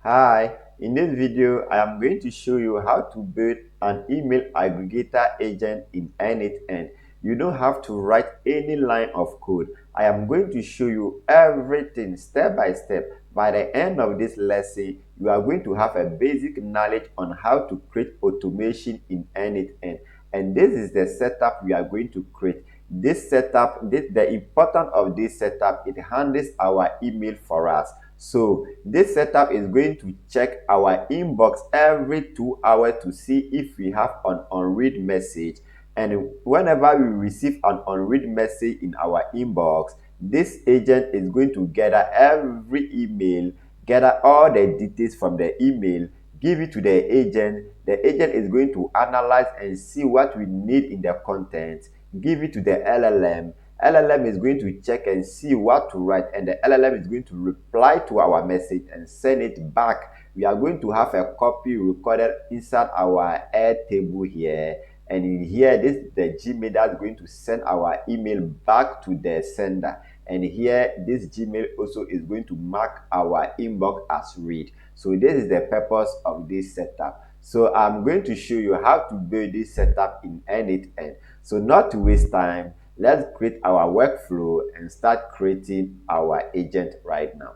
Hi, in this video, I am going to show you how to build an email aggregator agent in n8n. You don't have to write any line of code. I am going to show you everything step by step. By the end of this lesson, you are going to have a basic knowledge on how to create automation in n8n. And this is the setup we are going to create. This setup, the importance of this setup, it handles our email for us. So this setup is going to check our inbox every 2 hours to see if we have an unread message. And whenever we receive an unread message in our inbox, this agent is going to gather every email, gather all the details from the email, give it to the agent. The agent is going to analyze and see what we need in the content, give it to the LLM. LLM is going to check and see what to write, and the LLM is going to reply to our message and send it back. We are going to have a copy recorded inside our Airtable here, and in here, this is the Gmail that's going to send our email back to the sender. And here, this Gmail also is going to mark our inbox as read. So this is the purpose of this setup. So I'm going to show you how to build this setup in n8n. So not to waste time, let's create our workflow and start creating our agent right now.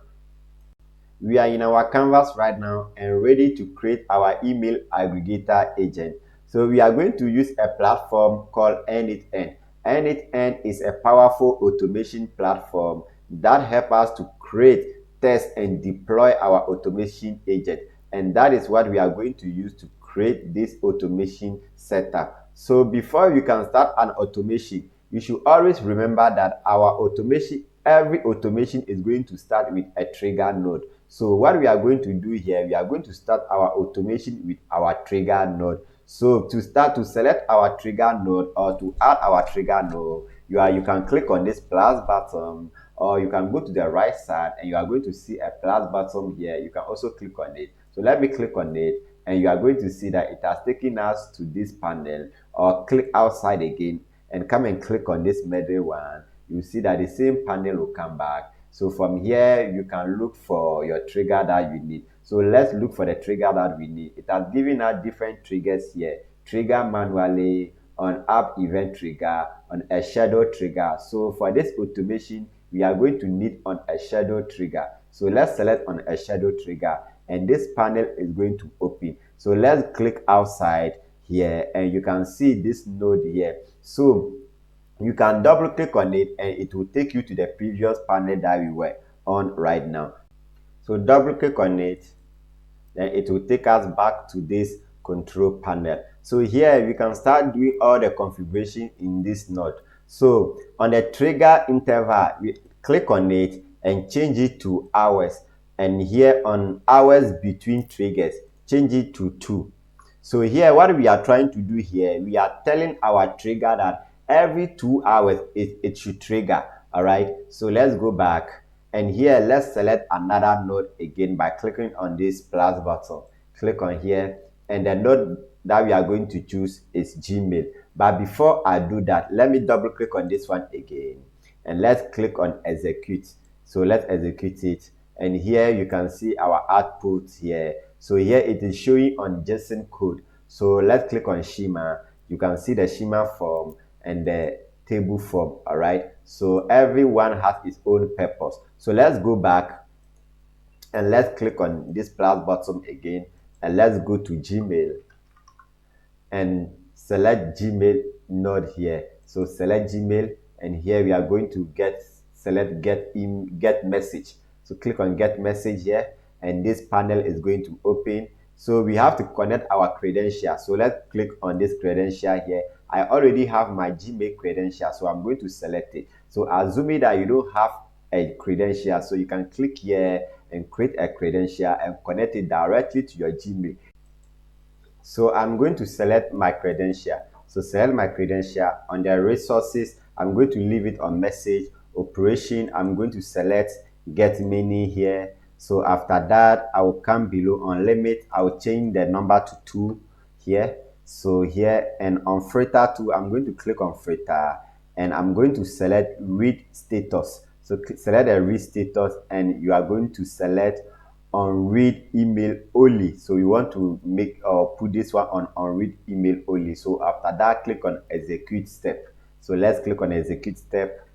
We are in our canvas right now and ready to create our email aggregator agent. So we are going to use a platform called n8n. n8n is a powerful automation platform that helps us to create, test, and deploy our automation agent. And that is what we are going to use to create this automation setup. So before you can start an automation, you should always remember that every automation is going to start with a trigger node. So what we are going to do here, we are going to start our automation with our trigger node. So to select our trigger node or to add our trigger node, you can click on this plus button, or you can go to the right side and you are going to see a plus button here. You can also click on it. So let me click on it, and you are going to see that it has taken us to this panel. Or click outside again and come and click on this middle one. You see that the same panel will come back. So from here, you can look for your trigger that you need. So let's look for the trigger that we need. It has given us different triggers here. Trigger manually, on app event trigger, on a shadow trigger. So for this automation, we are going to need on a shadow trigger. So let's select on a shadow trigger, and this panel is going to open. So let's click outside here, and you can see this node here. So you can double click on it and it will take you to the previous panel that we were on right now. So double click on it, then it will take us back to this control panel. So here we can start doing all the configuration in this node. So on the trigger interval, we click on it and change it to hours. And here on hours between triggers, change it to 2. So here, what we are trying to do here, we are telling our trigger that every 2 hours it should trigger. All right. So let's go back, and here let's select another node again by clicking on this plus button. Click on here, and the node that we are going to choose is Gmail. But before I do that, let me double click on this one again, and let's click on execute. So let's execute it, and here you can see our output here. So here it is showing on JSON code. So let's click on schema. You can see the schema form and the table form. All right. So everyone has its own purpose. So let's go back and let's click on this plus button again, and let's go to Gmail and select Gmail node here. So select Gmail, and here we are going to select get message. So click on get message here, and this panel is going to open. So we have to connect our credential. So let's click on this credential here. I already have my Gmail credential, so I'm going to select it. So assuming that you don't have a credential, so you can click here and create a credential and connect it directly to your Gmail. So I'm going to select my credential. So select my credential. On the resources, I'm going to leave it on message. Operation, I'm going to select get many here. So after that, I will come below on limit. I will change the number to 2 here. So here, and on filter 2, I'm going to click on filter, and I'm going to select read status. So select the read status, and you are going to select read email only. So we want to make put this one on read email only. So after that, click on execute step. So let's click on execute step,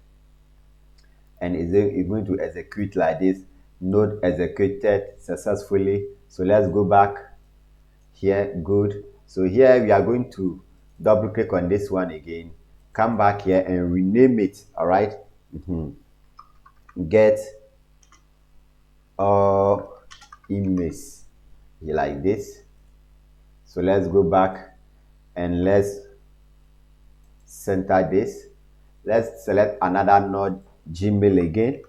and it's going to execute like this. Node executed successfully. So let's go back here. Good. So here we are going to double click on this one again, come back here and rename it. All right. Get all emails like this. So let's go back and let's center this. Let's select another node, Gmail again,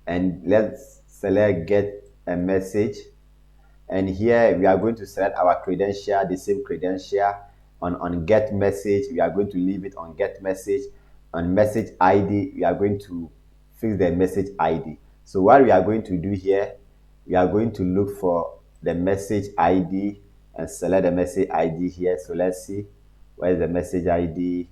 and let's select get a message. And here we are going to select our credential, the same credential. On get message, we are going to leave it on get message. On message ID, we are going to fix the message ID. So what we are going to do here, we are going to look for the message ID and select the message ID here. So let's see, where is the message ID?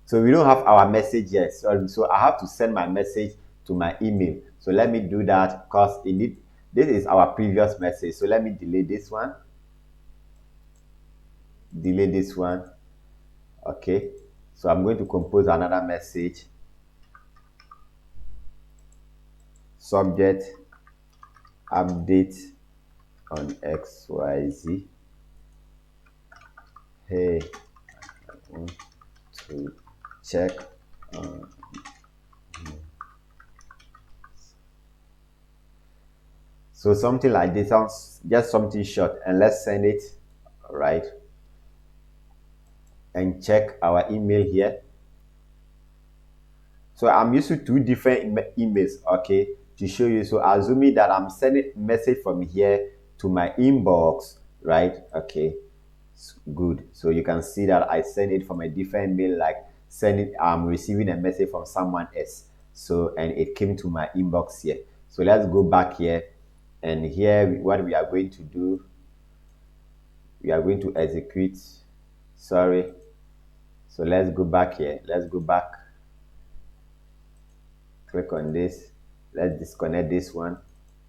So we don't have our message yet. So I have to send my message to my email. So let me do that, because this is our previous message. So let me delete this one. Delete this one. Okay. So I'm going to compose another message. Subject update on XYZ. Hey, I want to check on. So something like this, sounds just something short, and let's send it. All right, and check our email here. So I'm using two different emails, okay, to show you. So assuming that I'm sending message from here to my inbox, right? Okay, good. So you can see that I send it from a different mail, like I'm receiving a message from someone else. So, and it came to my inbox here. So let's go back here, and here what we are going to do, we are going to execute. Sorry. So let's go back here. Let's go back. Click on this. Let's disconnect this one.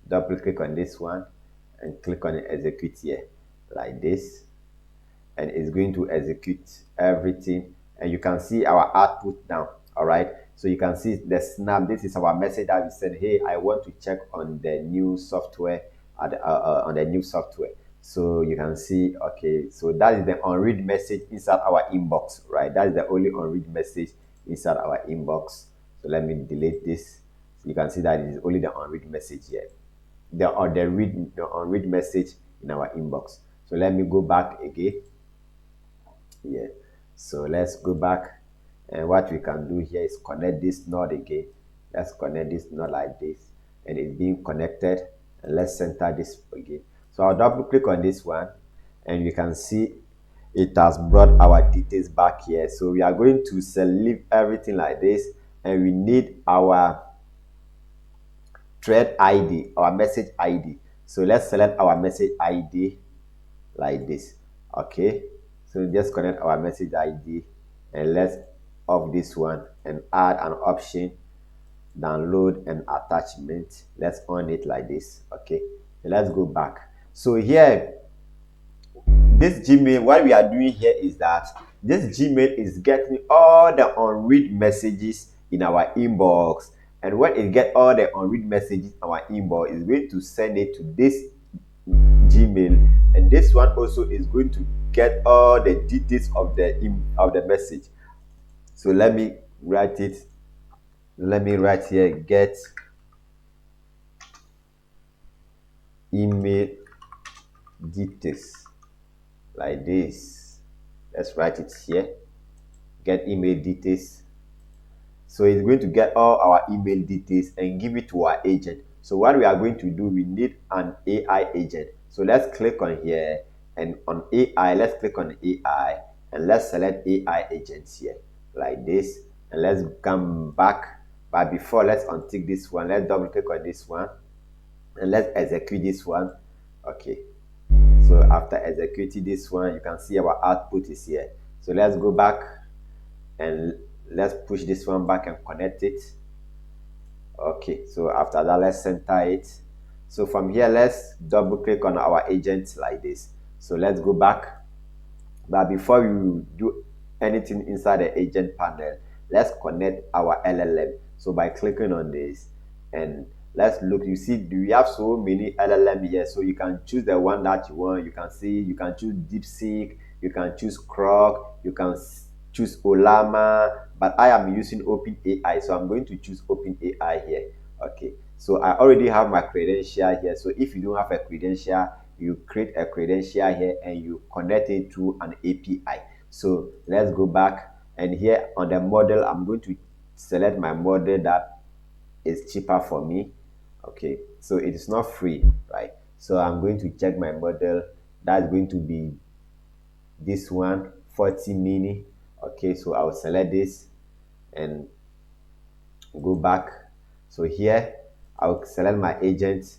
Double click on this one and click on execute here like this. And it's going to execute everything. And you can see our output now. All right. So you can see the snap. This is our message that we said, hey, I want to check on the new software, on the new software. So you can see, okay, so that is the unread message inside our inbox, right? That is the only unread message inside our inbox. So let me delete this. So you can see that it is only the unread message here. The unread message in our inbox. So let me go back again. Yeah. So let's go back, and what we can do here is connect this node again. Let's connect this node like this, and it's being connected. And let's center this again. So I'll double click on this one, and you can see it has brought our details back here. So we are going to leave everything like this, and we need our thread ID, our message ID. So let's select our message ID like this. Okay, so just connect our message ID, and let's off this one and add an option, download an attachment. Let's on it like this. Okay, so let's go back. So here, this Gmail, what we are doing here is that this Gmail is getting all the unread messages in our inbox, and when it get all the unread messages in our inbox, it's going to send it to this Gmail, and this one also is going to get all the details of the message. So let me write it. Let me write here, get email details like this. Let's write it here, get email details. So it's going to get all our email details and give it to our agent. So what we are going to do, we need an AI agent. So let's click on here, and on AI, let's click on AI, and let's select AI agents here like this, and let's come back. But before, let's untick this one. Let's double click on this one, and let's execute this one. Okay, so after executing this one, you can see our output is here. So let's go back, and let's push this one back and connect it. Okay, so after that, let's center it. So from here, let's double click on our agent like this. So let's go back. But before you do anything inside the agent panel, let's connect our LLM. So by clicking on this, and let's look, you see, do we have so many LLM here? So you can choose the one that you want. You can see, you can choose DeepSeek, you can choose Croc, you can choose Olama, but I am using OpenAI, so I'm going to choose OpenAI here. Okay, so I already have my credential here. So if you don't have a credential, you create a credential here and you connect it to an API. So let's go back, and here on the model, I'm going to select my model that is cheaper for me. Okay, so it is not free, right? So I'm going to check my model. That's going to be this one, 40 mini. Okay, so I'll select this and go back. So here I'll select my agent.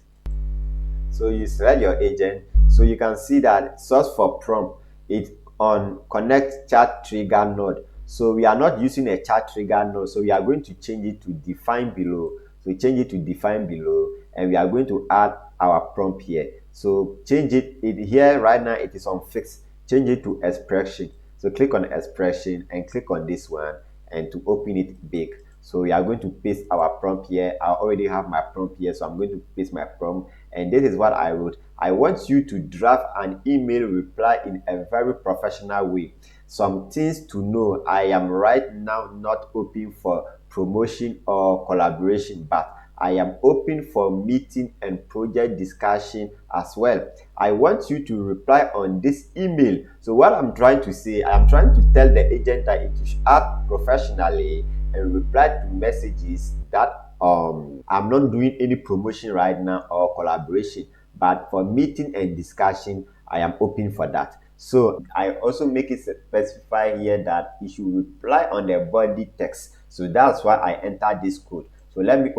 So you select your agent. So you can see that source for prompt is on connect chat trigger node. So we are not using a chat trigger node. So we are going to change it to define below. So change it to define below, and we are going to add our prompt here. So change it here right now. It is on fixed. Change it to expression. So click on expression and click on this one, and to open it big. So we are going to paste our prompt here. I already have my prompt here, so I'm going to paste my prompt, and this is what I wrote. I want you to draft an email reply in a very professional way. Some things to know: I am right now not open for promotion or collaboration, but I am open for meeting and project discussion as well. I want you to reply on this email. So what I'm trying to say, I am trying to tell the agent that it should act professionally and reply to messages that I'm not doing any promotion right now or collaboration, but for meeting and discussion, I am open for that. So I also make it specify here that it should reply on the body text. So that's why I enter this code. So let me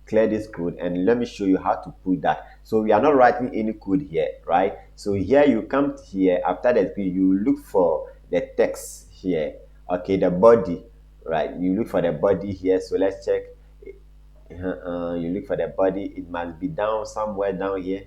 clear this code and let me show you how to put that. So we are not writing any code here, right? So here you come here, after that you look for the text here. Okay, the body, right? You look for the body here. So let's check. You look for the body. It must be down somewhere down here.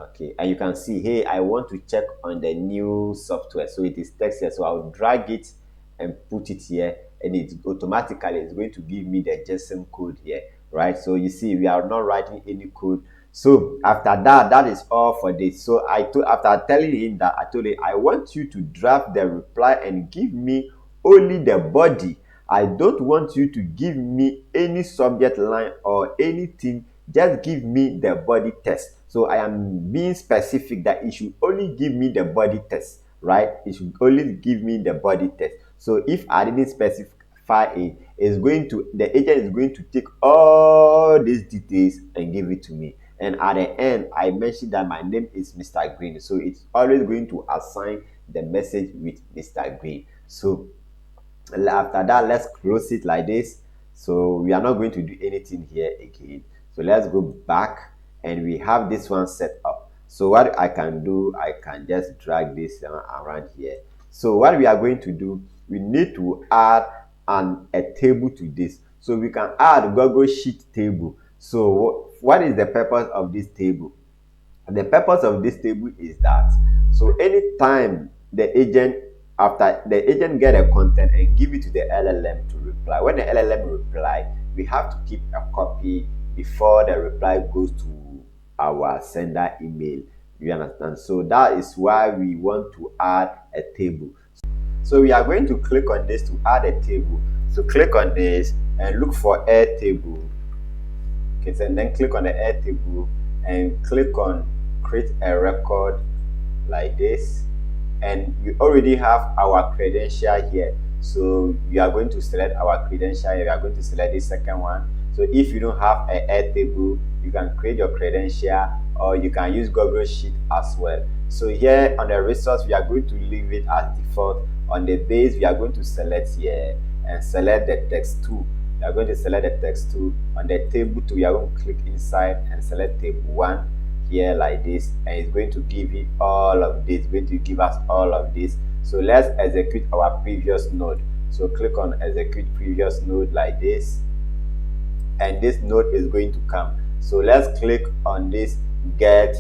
Okay, and you can see, hey, I want to check on the new software. So it is text here. So I'll drag it and put it here, and it automatically is going to give me the JSON code here, right? So you see, we are not writing any code. So after that, that is all for this. So after telling him that, I told him I want you to draft the reply and give me only the body. I don't want you to give me any subject line or anything. Just give me the body text. So I am being specific that it should only give me the body text, right? It should only give me the body text. So if I didn't specify it, the agent is going to take all these details and give it to me. And at the end, I mentioned that my name is Mr. Green. So it's always going to assign the message with Mr. Green. So after that, let's close it like this. So we are not going to do anything here again. So let's go back, and we have this one set up. So what I can do, I can just drag this around here. So what we are going to do, we need to add a table to this. So we can add Google Sheet table. So what is the purpose of this table? The purpose of this table is that, so anytime after the agent get a content and give it to the LLM to reply, when the LLM reply, we have to keep a copy before the reply goes to our sender email. You understand? So that is why we want to add a table. So we are going to click on this to add a table. So click on this and look for Airtable. Okay, so then click on the Airtable and click on create a record like this, and we already have our credential here. So we are going to select our credential here. We are going to select the second one. So if you don't have an Airtable, you can create your credential, or you can use Google Sheet as well. So here on the resource, we are going to leave it as default. On the base, we are going to select here and select the text 2. We are going to select the text 2. On the table 2, we are going to click inside and select table 1 here like this, and it's going to give you all of this. It's going to give us all of this. So let's execute our previous node. So click on execute previous node like this. and this note is going to come. So let's click on this get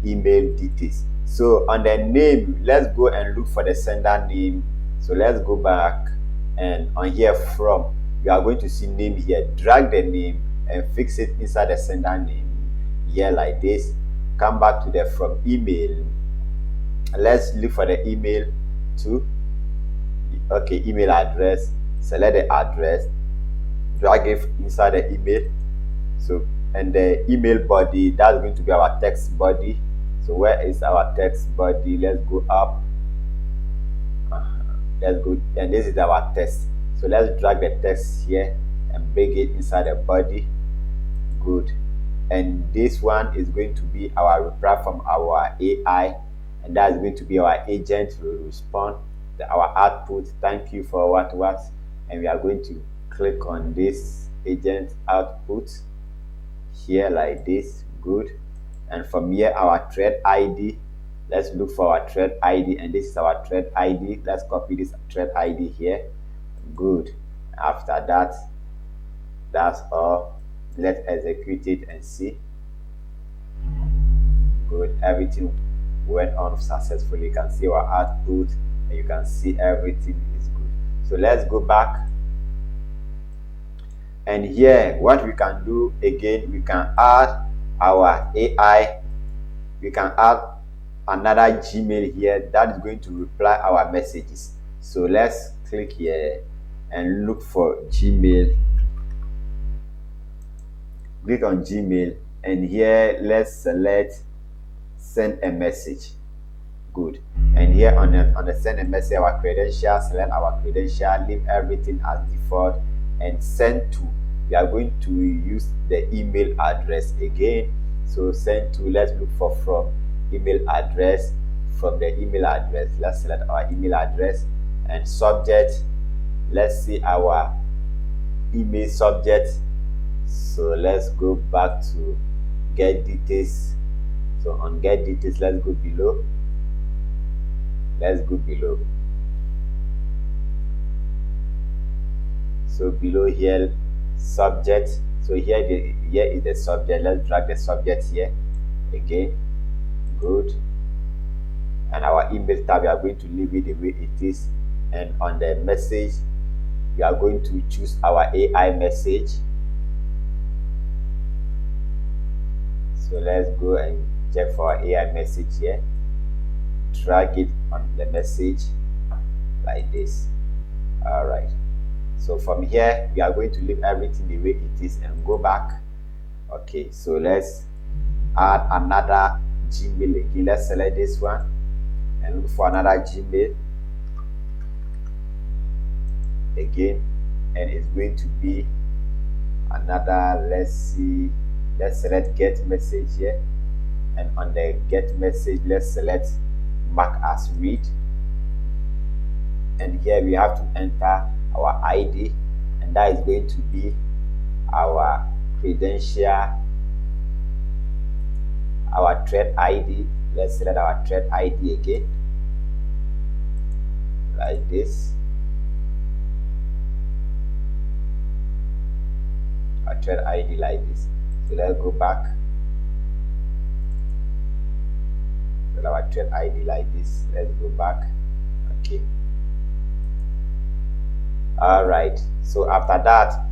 email details. So on the name, let's go and look for the sender name. So let's go back, and on here from, you are going to see name here. Drag the name and fix it inside the sender name here like this. Come back to the from email. Let's look for the email too. Okay, email address. Select the address, drag it inside the email. So, and the email body, that's going to be our text body. So where is our text body? Let's go up. Let's go, and this is our text. So let's drag the text here and bring it inside the body. Good. And this one is going to be our reply from our AI, and that is going to be our agent will respond. Our output, thank you for what, and we are going to click on this agent output here like this. Good. And from here, our thread ID, let's look for our thread ID, and this is our thread ID. Let's copy this thread ID here. Good. After that, that's all. Let's execute it and see. Good. Everything went on successfully. You can see our output, and you can see everything is good. So let's go back, and here what we can do again, we can add our AI. We can add another Gmail here that is going to reply our messages. So let's click here and look for Gmail. Click on Gmail, and here let's select send a message. Good. And here on the send a message, our credentials, select our credential, leave everything as default, and send to. We are going to use the email address again. So send to, let's look for from email address. From the email address, let's select our email address, and subject, let's see our email subject. So let's go back to get details. So on get details, let's go below. Let's go below. So below here, subject. So here is the subject. Let's drag the subject here again. Good. And our email tab, we are going to leave it the way it is. And on the message, we are going to choose our AI message. So let's go and check for our AI message here. Drag it on the message like this. All right. So from here, we are going to leave everything the way it is and go back. Okay, so let's add another Gmail again. Let's select this one and look for another Gmail again, and it's going to be another, let's see, let's select get message here, and on the get message, let's select mark as read, and here we have to enter our ID, and that is going to be our credential, our thread ID. Let's select our thread ID again like this. Our thread ID like this. So let's go back. Select our thread ID like this. Let's go back. Okay. All right. So after that,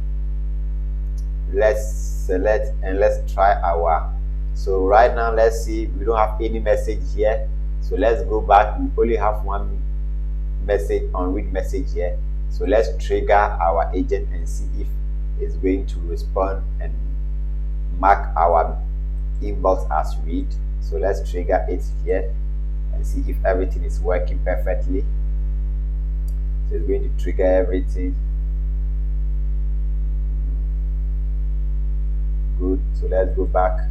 let's select and let's try our. So right now, let's see, we don't have any message here. So let's go back. We only have one message on read message here. So let's trigger our agent and see if it's going to respond and mark our inbox as read. So let's trigger it here and see if everything is working perfectly. So it's going to trigger everything. Good. So let's go back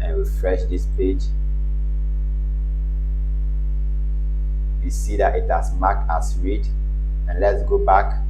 and refresh this page. You see that it has marked as read, and let's go back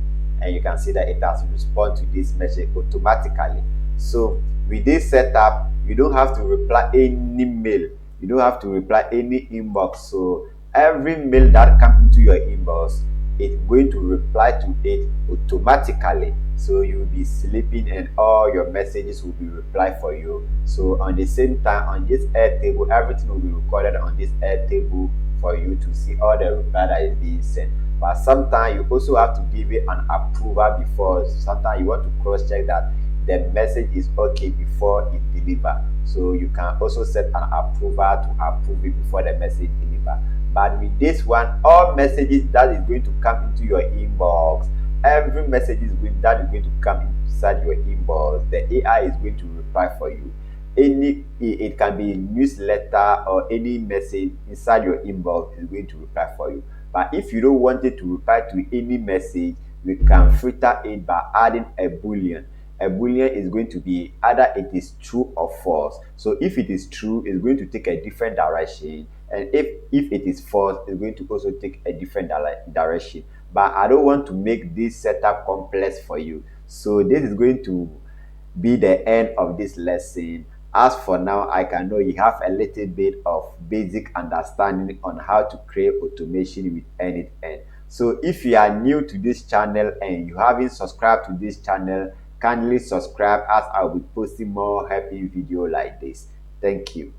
and you can see that it has responded to this message automatically. So with this setup, you don't have to reply any mail, you don't have to reply any inbox. So every mail that comes into your inbox, it's going to reply to it automatically. So you'll be sleeping and all your messages will be replied for you. So on the same time, on this Airtable, everything will be recorded on this Airtable for you to see all the reply that is being sent. But sometimes you also have to give it an approval before. Sometimes you want to cross check that the message is okay before it deliver. So you can also set an approval to approve it before the message deliver. But with this one, all messages that is going to come into your inbox, every message that is going to come inside your inbox, the AI is going to reply for you. It can be a newsletter or any message inside your inbox is going to reply for you. But if you don't want it to reply to any message, we can filter it by adding a boolean. A boolean is going to be either it is true or false. So if it is true, it's going to take a different direction, and if it is false, it's going to also take a different direction. But I don't want to make this setup complex for you, so this is going to be the end of this lesson. As for now, I can know you have a little bit of basic understanding on how to create automation with n8n. So if you are new to this channel and you haven't subscribed to this channel, kindly subscribe as I'll be posting more helping video like this. Thank you.